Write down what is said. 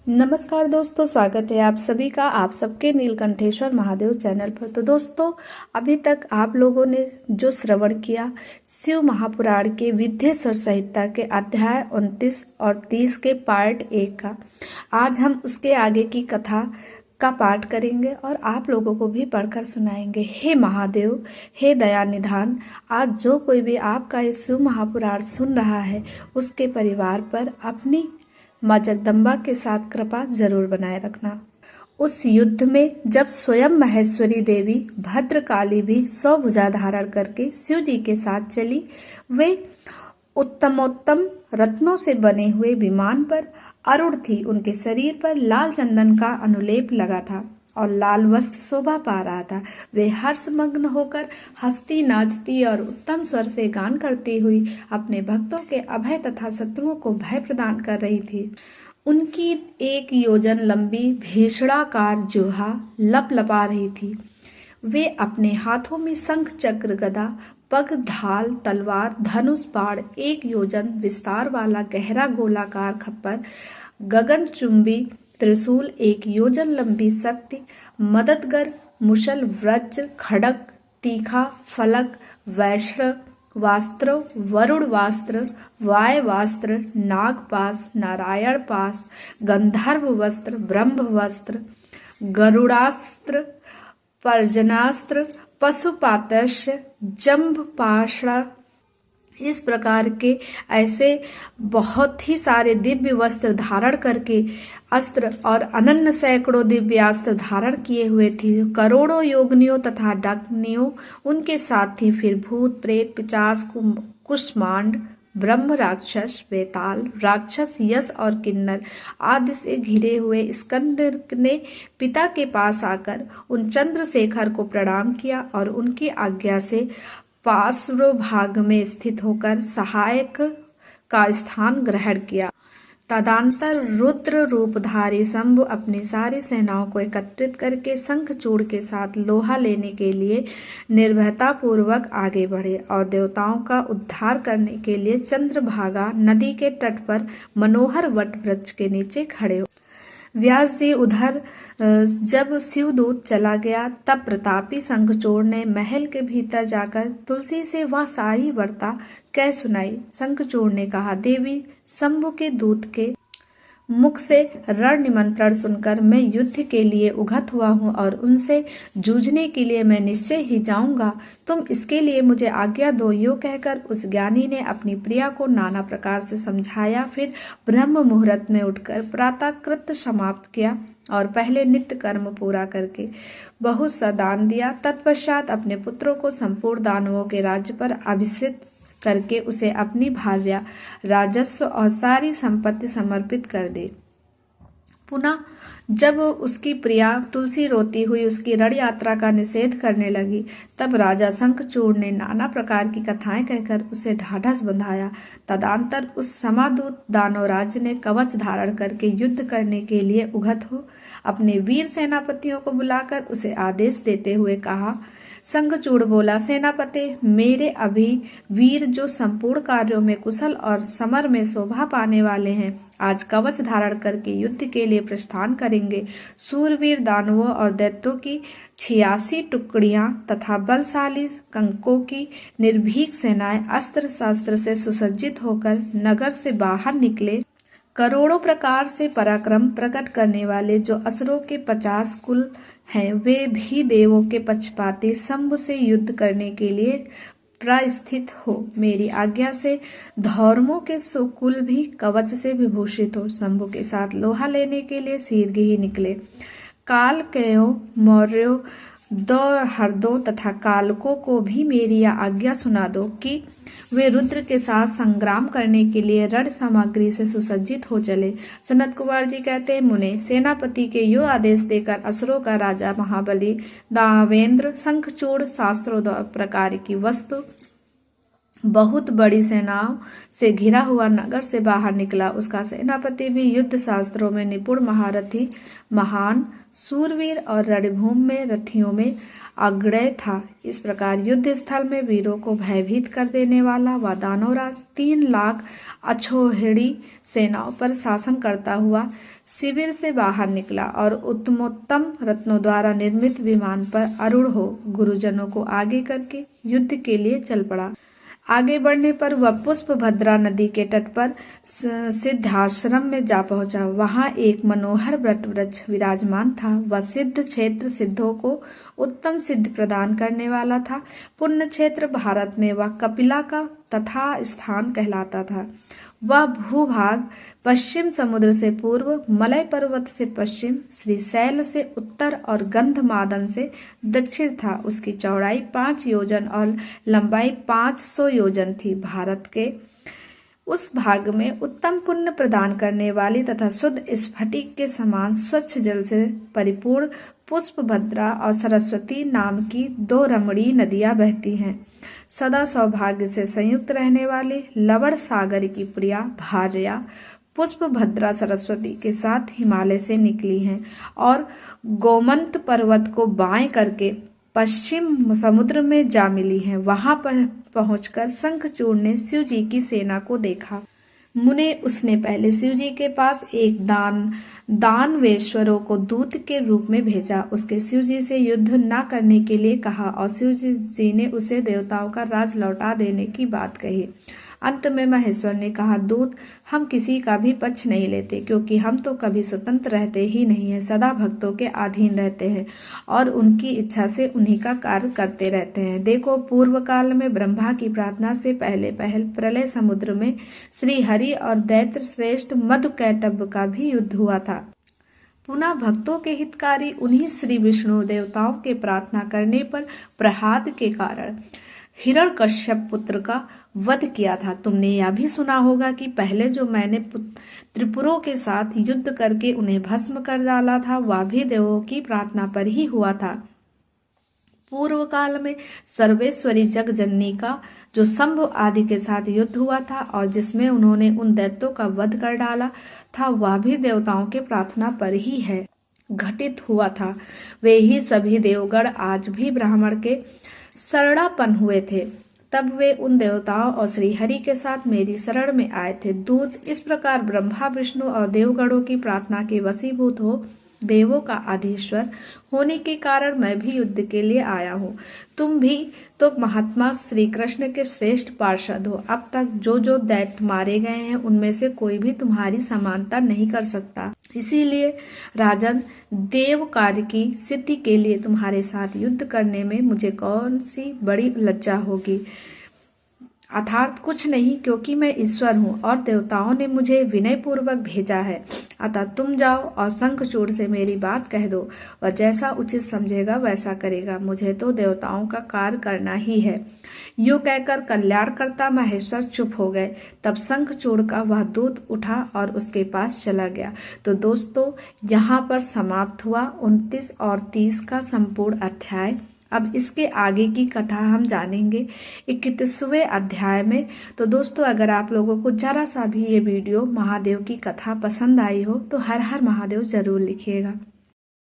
नमस्कार दोस्तों, स्वागत है आप सभी का आप सबके नीलकंठेश्वर महादेव चैनल पर। तो दोस्तों, अभी तक आप लोगों ने जो श्रवण किया शिव महापुराण के विद्येश्वर संहिता के अध्याय 29 और 30 के पार्ट 1 का, आज हम उसके आगे की कथा का पाठ करेंगे और आप लोगों को भी पढ़कर सुनाएंगे। हे महादेव, हे दया निधान, आज जो कोई भी आपका इस शिव महापुराण सुन रहा है उसके परिवार पर अपनी माँ जगदम्बा के साथ कृपा जरूर बनाए रखना। उस युद्ध में जब स्वयं महेश्वरी देवी भद्रकाली भी 100 भुजा धारण करके शिव जी के साथ चली, वे उत्तमोत्तम रत्नों से बने हुए विमान पर अरूढ़ थी। उनके शरीर पर लाल चंदन का अनुलेप लगा था और लाल वस्त्र शोभा पा रहा था। वे हर्षमग्न होकर हंसती नाचती और उत्तम स्वर से गान करती हुई अपने भक्तों के अभय तथा शत्रुओं को भय प्रदान कर रही थी। उनकी 1 योजन लंबी भीषणाकार जुहा लपलपा रही थी। वे अपने हाथों में शंख चक्र गदा पग ढाल तलवार धनुष बाण 1 योजन विस्तार वाला गहरा गोलाकार खप्पर गगनचुंबी त्रिशूल 1 योजन लंबी शक्ति मददगर मुशल वज्र खड़ग तीखा फलक वैष्णव वास्त्र वरुण वास्त्र वाय वास्त्र नागपास नारायण पास गंधर्व वस्त्र ब्रह्म वस्त्र गरुड़ास्त्र पर्जनास्त्र पशुपातस्य जम्बपाशा, इस प्रकार के ऐसे बहुत ही सारे दिव्य वस्त्र धारण करके अस्त्र और अनन्य सैकड़ों दिव्यास्त्र धारण किए हुए थी। करोड़ों योगिनियों तथा डाकिनियों उनके साथ थी। फिर भूत प्रेत पिशाच कुष्मांड ब्रह्म राक्षस वेताल राक्षस यश और किन्नर आदि से घिरे हुए स्कंद ने पिता के पास आकर उन चंद्रशेखर को प्रणाम किया और उनकी आज्ञा से पार्श्व भाग में स्थित होकर सहायक का स्थान ग्रहण किया। तदंतर रुद्र रूपधारी शंभु अपनी सारी सेनाओं को एकत्रित करके शंखचूड़ के साथ लोहा लेने के लिए निर्भयता पूर्वक आगे बढ़े और देवताओं का उद्धार करने के लिए चंद्रभागा नदी के तट पर मनोहर वट वृक्ष के नीचे खड़े हो। व्यास जी उधर जब शिवदूत चला गया तब प्रतापी शंखचूड़ ने महल के भीतर जाकर तुलसी से वह सारी वार्ता कह सुनाई। शंखचूड़ ने कहा, देवी, शंभु के दूत के मुख से रण निमंत्रण सुनकर मैं युद्ध के लिए उगत हुआ हूँ और उनसे जूझने के लिए मैं निश्चय ही जाऊंगा। तुम इसके लिए मुझे आज्ञा दो। यो कहकर उस ज्ञानी ने अपनी प्रिया को नाना प्रकार से समझाया। फिर ब्रह्म मुहूर्त में उठकर प्रातः कृत्य समाप्त किया और पहले नित्य कर्म पूरा करके बहुत सा दान दिया। तत्पश्चात अपने पुत्रों को संपूर्ण दानवों के राज्य पर अभिषिक्त करके उसे अपनी भार्या राजस्व और सारी संपत्ति समर्पित कर दी। पुनः जब उसकी प्रिया तुलसी रोती हुई उसकी रण यात्रा का निषेध करने लगी तब राजा शंखचूड़ ने नाना प्रकार की कथाएं कहकर उसे ढाढ़स बंधाया। तदंतर उस समादूत दानवराज ने कवच धारण करके युद्ध करने के लिए उगत हो अपने वीर सेनापतियों को बुलाकर उसे आदेश देते हुए कहा। शंखचूड़ बोला, सेनापति, मेरे अभी वीर जो संपूर्ण कार्यों में कुशल और समर में शोभा पाने वाले हैं, आज कवच धारण करके युद्ध के लिए प्रस्थान करेंगे। सूरवीर दानवों और दैत्यों की 86 टुकड़ियां तथा बलशाली कंकों की निर्भीक सेनाएं अस्त्र शस्त्र से सुसज्जित होकर नगर से बाहर निकले। करोड़ों प्रकार से पराक्रम प्रकट करने वाले जो असुरों के 50 कुल हैं, वे भी देवों के पक्षपाती शंभु से युद्ध करने के लिए प्रस्थित हो। मेरी आज्ञा से धौर्मों के सुकुल भी कवच से विभूषित हो। शंभु के साथ लोहा लेने के लिए शीघ्र ही निकले। कालकेयों मौर्यों हरदों तथा कालकों को भी मेरी यह आज्ञा सुना दो कि वे रुद्र के साथ संग्राम करने के लिए रण सामग्री से सुसज्जित हो चले। सनत कुमार जी कहते हैं, मुने, सेनापति के यो आदेश देकर असुरों का राजा महाबली दावेंद्र शंखचूड़ शास्त्रों प्रकार की वस्तु बहुत बड़ी सेनाओं से घिरा हुआ नगर से बाहर निकला। उसका सेनापति भी युद्ध शास्त्रों में निपुण, महारथी, महान, सूरवीर और रणभूमि में रथियों में अग्रणी था। इस प्रकार युद्ध स्थल में वीरों को भयभीत कर देने वाला वह दानवराज 3 लाख अक्षौहिणी सेनाओं पर शासन करता हुआ शिविर से बाहर निकला और उत्तमोत्तम रत्नों द्वारा निर्मित विमान पर आरूढ़ हो गुरुजनों को आगे करके युद्ध के लिए चल पड़ा। आगे बढ़ने पर वह पुष्पभद्रा नदी के तट पर सिद्धाश्रम में जा पहुंचा। वहां एक मनोहर वट वृक्ष विराजमान था। वह सिद्ध क्षेत्र सिद्धों को उत्तम सिद्ध प्रदान करने वाला था। पुण्य क्षेत्र भारत में वह कपिला का तथा स्थान कहलाता था। वह भूभाग पश्चिम समुद्र से पूर्व, मलय पर्वत से पश्चिम, श्रीशैल से उत्तर और गंधमादन से दक्षिण था। उसकी चौड़ाई 5 योजन और लंबाई 500 योजन थी। भारत के उस भाग में उत्तम पुण्य प्रदान करने वाली तथा शुद्ध स्फटिक के समान स्वच्छ जल से परिपूर्ण पुष्पभद्रा और सरस्वती नाम की 2 रमणीय नदियां बहती हैं। सदा सौभाग्य से संयुक्त रहने वाले लवण सागर की प्रिया भार्या पुष्पभद्रा सरस्वती के साथ हिमालय से निकली हैं और गोमंत पर्वत को बाएं करके पश्चिम समुद्र में जा मिली हैं। वहां पर पहुंचकर शंखचूड़ ने शिव जी की सेना को देखा। मुने उसने पहले शिव जी के पास एक दानवेश्वरों को दूत के रूप में भेजा। उसके शिव जी से युद्ध न करने के लिए कहा और शिव जी ने उसे देवताओं का राज लौटा देने की बात कही। अंत में महेश्वर ने कहा, दूत, हम किसी का भी पक्ष नहीं लेते, क्योंकि हम तो कभी स्वतंत्र रहते ही नहीं है, सदा भक्तों के अधीन रहते हैं और उनकी इच्छा से उन्हीं का कार्य करते रहते हैं। देखो, पूर्व काल में ब्रह्मा की प्रार्थना से पहले प्रलय समुद्र में श्री हरि और दैत्य श्रेष्ठ मधुकैटभ का भी युद्ध हुआ था। पुनः भक्तों के हितकारी उन्हीं श्री विष्णु देवताओं के प्रार्थना करने पर प्रहाद के कारण हिरण्यकश्यप पुत्र का वध किया था। तुमने यह भी सुना होगा कि पहले जो मैंने त्रिपुरों के साथ युद्ध करके उन्हें भस्म कर डाला था, वह भी देवों की प्रार्थना पर ही हुआ था। पूर्व काल में सर्वेश्वरी जगजननी का जो शंभु आदि के साथ युद्ध हुआ था और जिसमें उन्होंने उन दैत्यों का वध कर डाला था, वह भी देवताओं के प्रार्थना पर ही है घटित हुआ था। वे ही सभी देवगण आज भी ब्राह्मण के शरणापन्न हुए थे। तब वे उन देवताओं और श्री हरि के साथ मेरी शरण में आए थे। दूत, इस प्रकार ब्रह्मा, विष्णु और देवगणों की प्रार्थना के वशीभूत हो देवों का आधीश्वर होने के कारण मैं भी युद्ध के लिए आया हूँ। तुम भी तो महात्मा श्री कृष्ण के श्रेष्ठ पार्षद हो। अब तक जो जो दैत्य मारे गए हैं, उनमें से कोई भी तुम्हारी समानता नहीं कर सकता। इसीलिए राजन, देव कार्य की सिद्धि के लिए तुम्हारे साथ युद्ध करने में मुझे कौन सी बड़ी लज्जा होगी। अर्थात कुछ नहीं, क्योंकि मैं ईश्वर हूँ और देवताओं ने मुझे विनय पूर्वक भेजा है। अतः तुम जाओ और शंखचूड़ से मेरी बात कह दो। वह जैसा उचित समझेगा वैसा करेगा। मुझे तो देवताओं का कार्य करना ही है। यूं कहकर कल्याणकर्ता महेश्वर चुप हो गए। तब शंखचूड़ का वह दूत उठा और उसके पास चला गया। तो दोस्तों, यहाँ पर समाप्त हुआ 29 और 30 का संपूर्ण अध्याय। अब इसके आगे की कथा हम जानेंगे 31वें अध्याय में। तो दोस्तों, अगर आप लोगों को जरा सा भी ये वीडियो महादेव की कथा पसंद आई हो तो हर हर महादेव जरूर लिखिएगा।